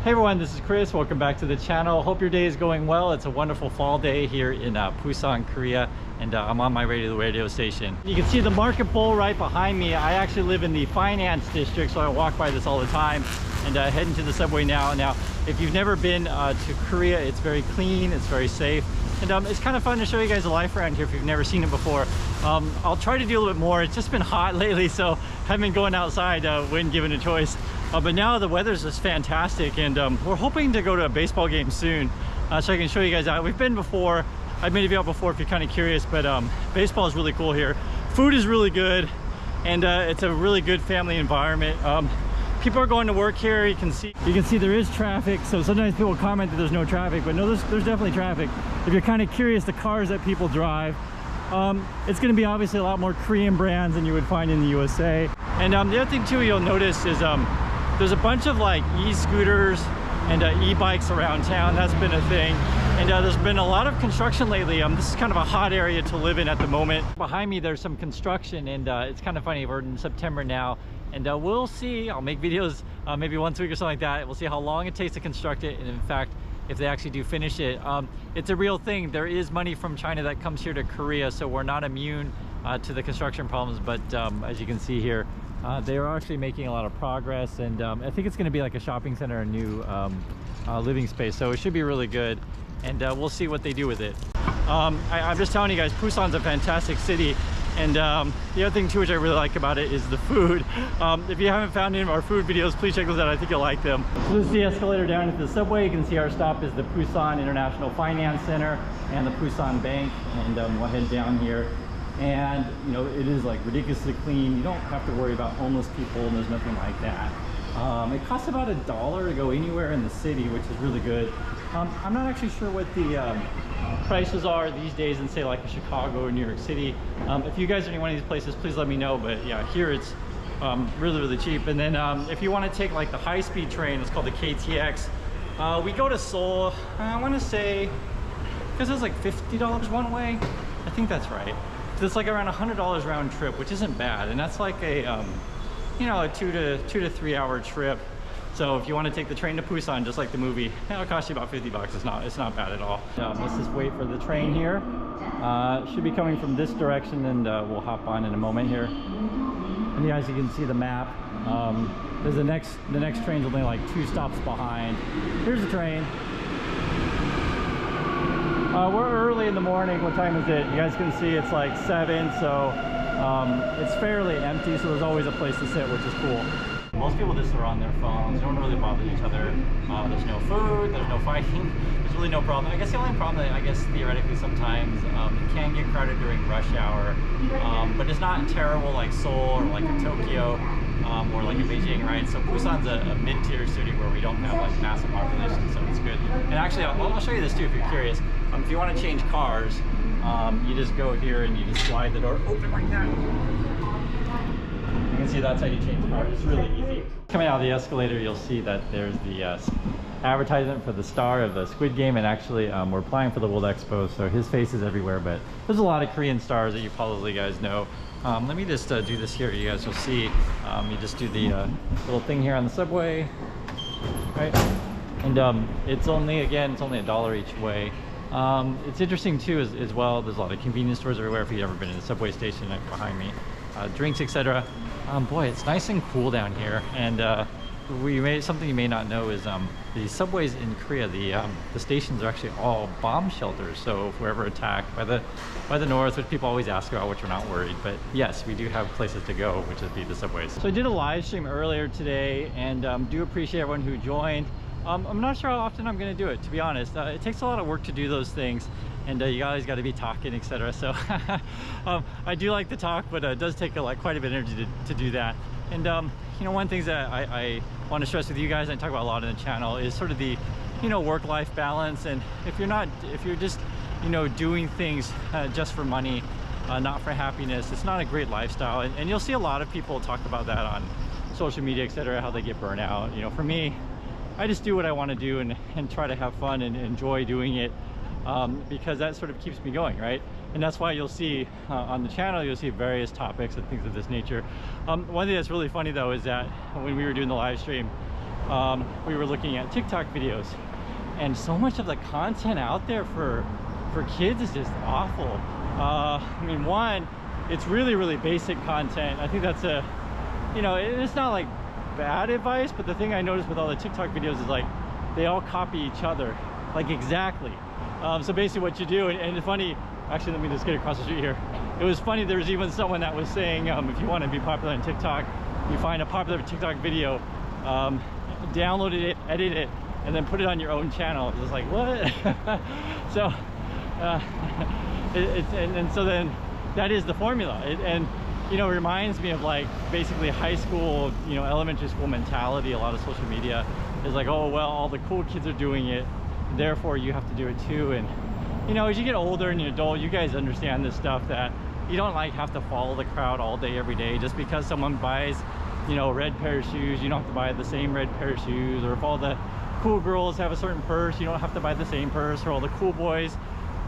Hey everyone, this is Chris. Welcome back to the channel. Hope your day is going well. It's a wonderful fall day here in Busan, Korea, and I'm on my way to the radio station. You can see the market bowl right behind me. I actually live in the finance district, so I walk by this all the time, and heading to the subway now. Now, if you've never been to Korea, it's very clean, it's very safe, and it's kind of fun to show you guys the life around here if you've never seen it before. I'll try to do a little bit more. It's just been hot lately, so haven't been going outside when given a choice. But now the weather's just fantastic, and we're hoping to go to a baseball game soon, so I can show you guys out. We've been before. I've made a video before if you're kind of curious, but baseball is really cool here. Food is really good, and it's a really good family environment. People are going to work here. You can see there is traffic, so sometimes people comment that there's no traffic, but no, there's definitely traffic. If you're kind of curious, the cars that people drive, it's going to be obviously a lot more Korean brands than you would find in the USA. And the other thing too you'll notice is there's a bunch of like e-scooters and e-bikes around town. That's been a thing, and there's been a lot of construction lately. This is kind of a hot area to live in at the moment. Behind me there's some construction, and it's kind of funny, we're in September now, and we'll see. I'll make videos maybe once a week or something like that. We'll see how long it takes to construct it, and in fact if they actually do finish it. It's a real thing. There is money from China that comes here to Korea, so we're not immune to the construction problems, but as you can see here, they are actually making a lot of progress, and I think it's going to be like a shopping center, a new living space, so it should be really good, and we'll see what they do with it. I'm just telling you guys, Busan's a fantastic city, and the other thing too which I really like about it is the food. If you haven't found any of our food videos, please check those out. I think you'll like them. So this is the escalator down to the subway. You can see our stop is the Busan International Finance Center and the Busan Bank, and we'll head down here. And you know, it is like ridiculously clean. You don't have to worry about homeless people, and there's nothing like that. It costs about $1 to go anywhere in the city, which is really good. I'm not actually sure what the prices are these days in say like a Chicago or New York City. If you guys are in one of these places, please let me know. But yeah, here it's really cheap. And then if you want to take like the high-speed train, it's called the KTX. We go to Seoul, I want to say, because it's like $50 one way. I think that's right. So it's like around $100 round trip, which isn't bad, and that's like a you know, a 2 to 3 hour trip. So if you want to take the train to Busan, just like the movie, it'll cost you about $50. It's not bad at all. Let's just wait for the train here. It should be coming from this direction, and we'll hop on in a moment here. And as you can see the map, there's the next train's only like 2 stops behind. Here's the train. We're early in the morning. What time is it? You guys can see it's like 7, so it's fairly empty, so there's always a place to sit, which is cool. Most people just are on their phones. No one really bothers each other. There's no food, there's no fighting, there's really no problem. I guess the only problem that I guess theoretically sometimes it can get crowded during rush hour, but it's not terrible like Seoul or like in Tokyo. Or like in Beijing, right? So Busan's a mid-tier city where we don't have like massive population, so it's good. And actually, I'll show you this too if you're curious. If you want to change cars, you just go here and you just slide the door open like that. You can see that's how you change cars. It's really easy. Coming out of the escalator, you'll see that there's the advertisement for the star of the Squid Game, and actually we're applying for the World Expo, so his face is everywhere, but there's a lot of Korean stars that you probably guys know. Let me just do this here. You guys will see. You just do the little thing here on the subway, right? And it's only $1 each way. It's interesting too as well. There's a lot of convenience stores everywhere. If you've ever been in a subway station, like behind me, drinks, etc. Boy, it's nice and cool down here. And something you may not know is the subways in Korea, the stations are actually all bomb shelters. So if we're ever attacked by the North, which people always ask about, which we're not worried, but yes, we do have places to go, which would be the subways. So I did a live stream earlier today, and do appreciate everyone who joined. I'm not sure how often I'm going to do it, to be honest. It takes a lot of work to do those things, and you guys got to be talking, etc. So I do like to talk, but it does take quite a bit of energy to do that. And you know, one thing that I want to stress with you guys, and I talk about a lot on the channel, is sort of the, you know, work-life balance. And if you're just, you know, doing things just for money, not for happiness, it's not a great lifestyle. And you'll see a lot of people talk about that on social media, etc., how they get burnt out. You know, for me, I just do what I want to do and try to have fun and enjoy doing it, because that sort of keeps me going, right? And that's why you'll see on the channel, you'll see various topics and things of this nature. One thing that's really funny though is that when we were doing the live stream, we were looking at TikTok videos, and so much of the content out there for kids is just awful. I mean, one, it's really basic content. I think that's a, you know, it's not like bad advice, but the thing I noticed with all the TikTok videos is like they all copy each other, like exactly. So basically what you do, and it's funny, actually let me just get across the street here. It was funny, there was even someone that was saying if you want to be popular on TikTok, you find a popular TikTok video, download it, edit it, and then put it on your own channel. It's like, what? So and so then that is the formula. And you know, it reminds me of like basically high school, you know, elementary school mentality. A lot of social media is like, oh well, all the cool kids are doing it, therefore you have to do it too. And you know, as you get older and you're adult, you guys understand this stuff, that you don't like have to follow the crowd all day every day. Just because someone buys, you know, a red pair of shoes, you don't have to buy the same red pair of shoes. Or if all the cool girls have a certain purse, you don't have to buy the same purse. Or all the cool boys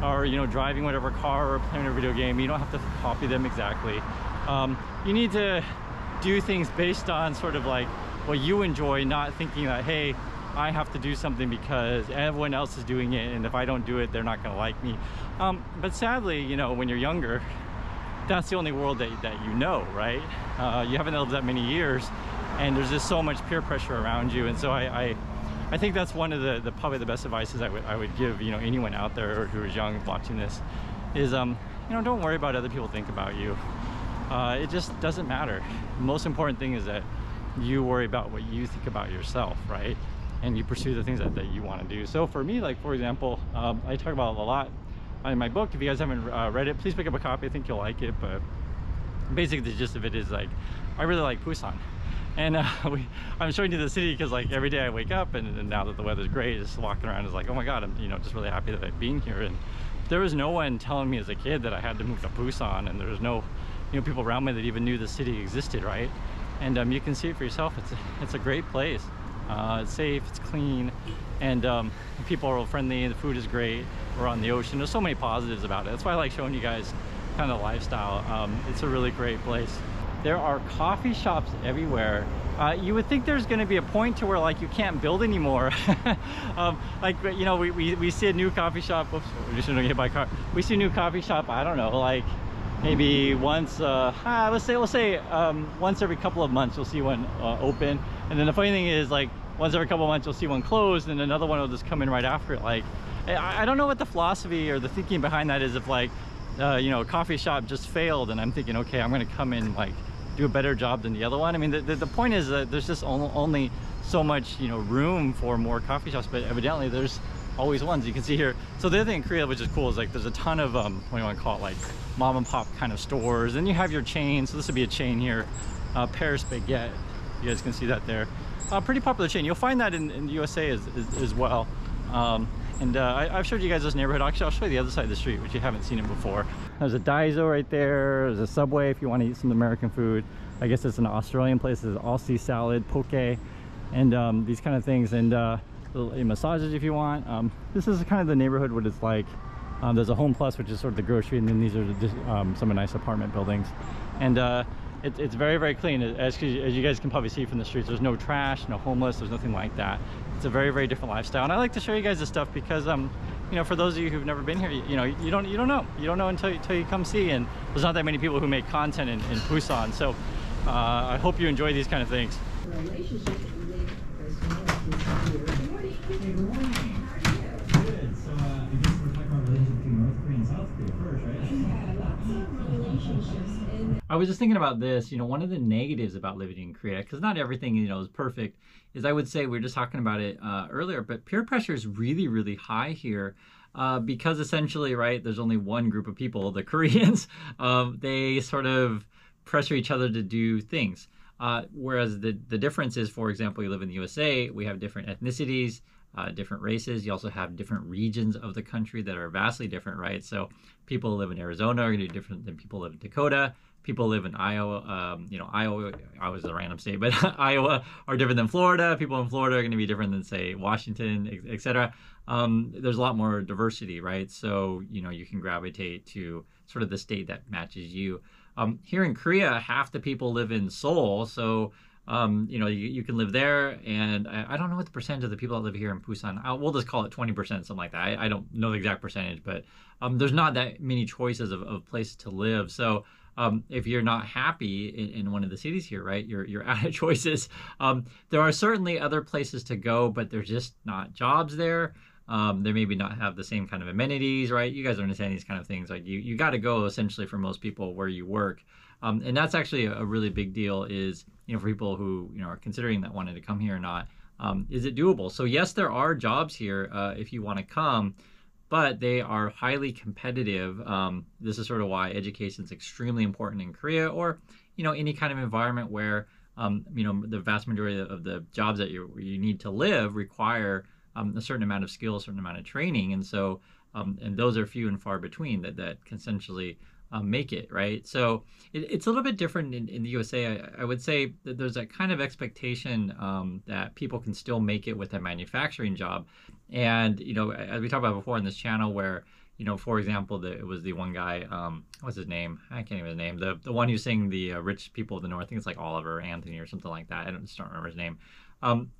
are, you know, driving whatever car or playing a video game, you don't have to copy them exactly. You need to do things based on sort of like what you enjoy, not thinking that, hey, I have to do something because everyone else is doing it, and if I don't do it, they're not gonna like me. But sadly, you know, when you're younger, that's the only world that you know, right? You haven't lived that many years, and there's just so much peer pressure around you. And so I think that's one of the probably the best advices I would give, you know, anyone out there who is young watching this, is you know, don't worry about what other people think about you. It just doesn't matter. The most important thing is that you worry about what you think about yourself, right? And you pursue the things that you want to do. So for me, like for example, I talk about it a lot in my book. If you guys haven't read it, please pick up a copy. I think you'll like it. But basically the gist of it is like, I really like Busan. And I'm showing you the city because like every day I wake up, and now that the weather's great, just walking around is like, oh my god, I'm, you know, just really happy that I've been here. And there was no one telling me as a kid that I had to move to Busan, and there was no, you know, people around me that even knew the city existed, right? And you can see it for yourself. It's a great place. It's safe, it's clean, and people are friendly, and the food is great. We're on the ocean. There's so many positives about it. That's why I like showing you guys kind of the lifestyle. It's a really great place. There are coffee shops everywhere. You would think there's going to be a point to where like you can't build anymore. Like, you know, we see a new coffee shop. Oops, we shouldn't get hit by a car. We see a new coffee shop, I don't know, like maybe once, let's say once every couple of months you'll see one open. And then the funny thing is, like, once every couple of months you'll see one closed, and another one will just come in right after it. Like, I don't know what the philosophy or the thinking behind that is. If like, you know, a coffee shop just failed, and I'm thinking, okay, I'm going to come in, like, do a better job than the other one. I mean, the point is that there's just only so much, you know, room for more coffee shops, but evidently there's always ones. You can see here. So the other thing in Korea, which is cool, is like there's a ton of what do you want to call it, like mom and pop kind of stores. Then you have your chain. So this would be a chain here, Paris Baguette. You guys can see that there. Pretty popular chain. You'll find that in the USA as well. I've showed you guys this neighborhood. Actually, I'll show you the other side of the street, which you haven't seen it before. There's a Daiso right there. There's a Subway if you want to eat some American food. I guess it's an Australian place. There's Aussie salad, poke, and these kind of things. And little massages if you want. This is kind of the neighborhood what it's like. There's a Home Plus, which is sort of the grocery, and then these are just some nice apartment buildings. And it's very clean. As you guys can probably see from the streets, there's no trash, no homeless, there's nothing like that. It's a very different lifestyle, and I like to show you guys this stuff because you know, for those of you who've never been here, you know, you don't know until you come see. And there's not that many people who make content in Busan, so I hope you enjoy these kind of things. I was just thinking about this, you know, one of the negatives about living in Korea, because not everything, you know, is perfect, is I would say, we were just talking about it earlier, but peer pressure is really high here because essentially, right, there's only one group of people, the Koreans. They sort of pressure each other to do things. Whereas the difference is, for example, you live in the USA, we have different ethnicities, different races. You also have different regions of the country that are vastly different, right? So people who live in Arizona are going to be different than people who live in Dakota. People who live in Iowa, you know, Iowa is a random state, but Iowa are different than Florida. People in Florida are going to be different than, say, Washington, etc. There's a lot more diversity, right? So, you know, you can gravitate to sort of the state that matches you. Here in Korea, half the people live in Seoul, so You know, you can live there, and I don't know what the percentage of the people that live here in Busan. We'll just call it 20%, something like that. I don't know the exact percentage, but there's not that many choices of places to live. So if you're not happy in one of the cities here, right, you're out of choices. There are certainly other places to go, but there's just not jobs there. They maybe not have the same kind of amenities, right? You guys understand these kind of things. Like you got to go essentially for most people where you work. And that's actually a really big deal is, you know, for people who, you know, are considering that wanting to come here or not, is it doable? So yes, there are jobs here if you want to come, but they are highly competitive. This is sort of why education is extremely important in Korea or, you know, any kind of environment where, you know, the vast majority of the jobs that you need to live require a certain amount of skill, a certain amount of training. And so, and those are few and far between that can essentially make it, right? So it's a little bit different in the USA. I would say that there's that kind of expectation that people can still make it with a manufacturing job. And, you know, as we talked about before in this channel where, you know, for example, it was the one guy, what's his name? I can't even his name. The one who's saying the rich people of the North, I think it's like Oliver Anthony or something like that. I just don't remember his name.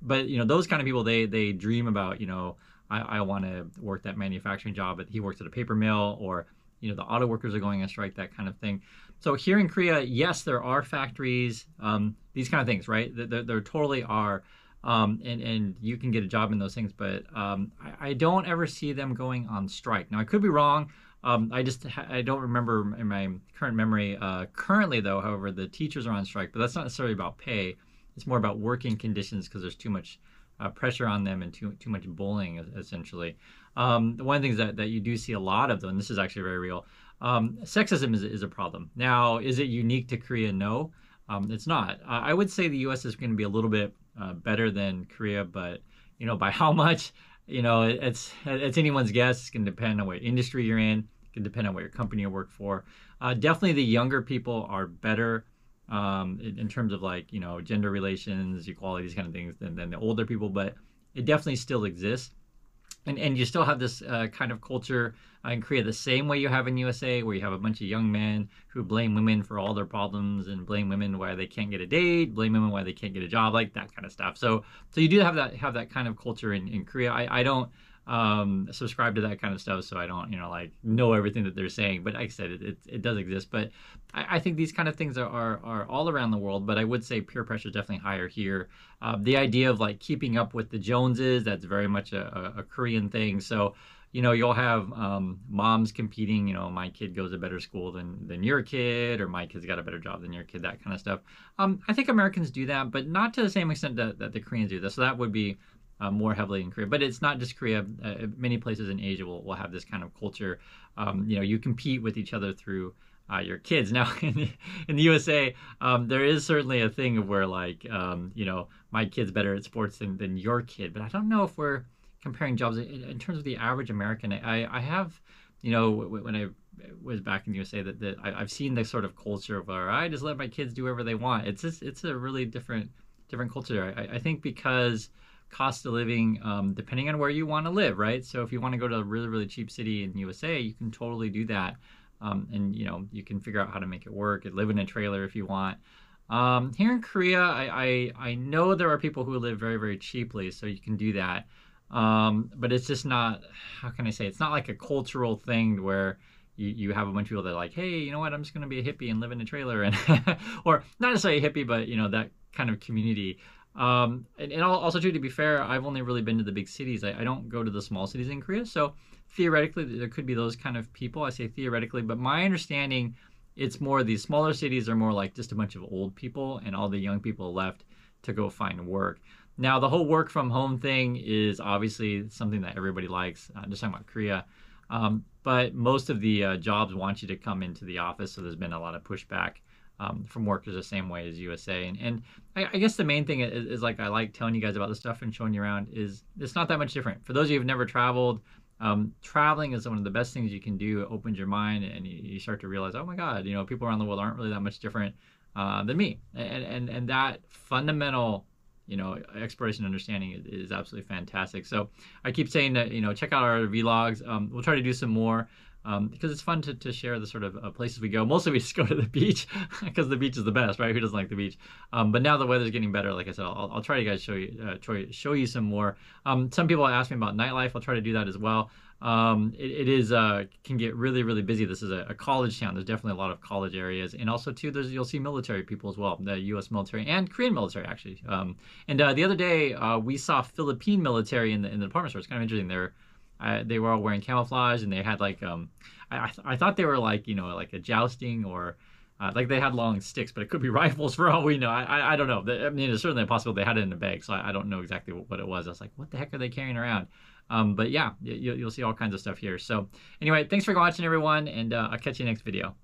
But, you know, those kind of people, they dream about, you know, I want to work that manufacturing job, but he works at a paper mill or, you know, the auto workers are going on strike, that kind of thing. So here in Korea, yes, there are factories, these kind of things, right? There totally are. And you can get a job in those things, but I don't ever see them going on strike. Now, I could be wrong. I don't remember in my current memory. Currently, though, however, the teachers are on strike, but that's not necessarily about pay. It's more about working conditions because there's too much pressure on them and too much bullying, essentially. One of the things that you do see a lot of, though, and this is actually very real, sexism is a problem. Now, is it unique to Korea? No, it's not. I would say the U.S. is going to be a little bit better than Korea, but, you know, by how much, you know, it's anyone's guess. It's going to depend on what industry you're in. It can depend on what your company you work for. Definitely the younger people are better in terms of, like, you know, gender relations, equality, these kind of things than the older people, but it definitely still exists. And you still have this kind of culture in Korea the same way you have in USA, where you have a bunch of young men who blame women for all their problems and blame women why they can't get a date, blame women why they can't get a job, like that kind of stuff. So you do have that kind of culture in Korea. I don't subscribe to that kind of stuff, so I don't, you know, like know everything that they're saying. But like I said, it does exist. But I think these kind of things are all around the world. But I would say peer pressure is definitely higher here. The idea of like keeping up with the Joneses, that's very much a Korean thing. So, you know, you'll have moms competing, you know, my kid goes to better school than your kid, or my kid's got a better job than your kid, that kind of stuff. I think Americans do that, but not to the same extent that the Koreans do that. So that would be more heavily in Korea. But it's not just Korea. Many places in Asia will have this kind of culture. You know, you compete with each other through your kids. Now, in the USA, there is certainly a thing of where, like, you know, my kid's better at sports than your kid. But I don't know if we're comparing jobs in terms of the average American. I have, you know, when I was back in the USA, that I've seen this sort of culture where I just let my kids do whatever they want. It's a really different culture. I think because cost of living, depending on where you want to live, right? So if you want to go to a really, really cheap city in USA, you can totally do that. And, you know, you can figure out how to make it work and live in a trailer if you want. Here in Korea, I know there are people who live very, very cheaply, so you can do that. But it's just not, how can I say, it's not like a cultural thing where you have a bunch of people that are like, hey, you know what, I'm just going to be a hippie and live in a trailer, and or not necessarily a hippie, but, you know, that kind of community. And also, too, to be fair, I've only really been to the big cities. I don't go to the small cities in Korea. So theoretically, there could be those kind of people. I say theoretically, but my understanding, it's more these smaller cities are more like just a bunch of old people and all the young people left to go find work. Now, the whole work from home thing is obviously something that everybody likes. Just talking about Korea. But most of the jobs want you to come into the office. So there's been a lot of pushback from workers the same way as USA. And I guess the main thing is like I like telling you guys about this stuff and showing you around is it's not that much different. For those of you who've never traveled, traveling is one of the best things you can do. It opens your mind and you start to realize, oh my God, you know, people around the world aren't really that much different than me. And that fundamental, you know, exploration and understanding is absolutely fantastic. So I keep saying that, you know, check out our vlogs. We'll try to do some more. because it's fun to share the sort of places we go. Mostly we just go to the beach because the beach is the best, right? Who doesn't like the beach? But now the weather's getting better. Like I said, I'll try to guys show you some more. Some people ask me about nightlife. I'll try to do that as well. It is can get really busy. This is a college town. There's definitely a lot of college areas, and also too, you'll see military people as well, the U.S. military and Korean military actually. And the other day we saw Philippine military in the department store. It's kind of interesting. They were all wearing camouflage, and they had like I thought they were like, you know, like a jousting or like they had long sticks, but it could be rifles for all we know. I don't know. I mean, it's certainly possible they had it in a bag, so I don't know exactly what it was. I was like, what the heck are they carrying around? But yeah, you'll see all kinds of stuff here. So anyway, thanks for watching, everyone, and I'll catch you next video.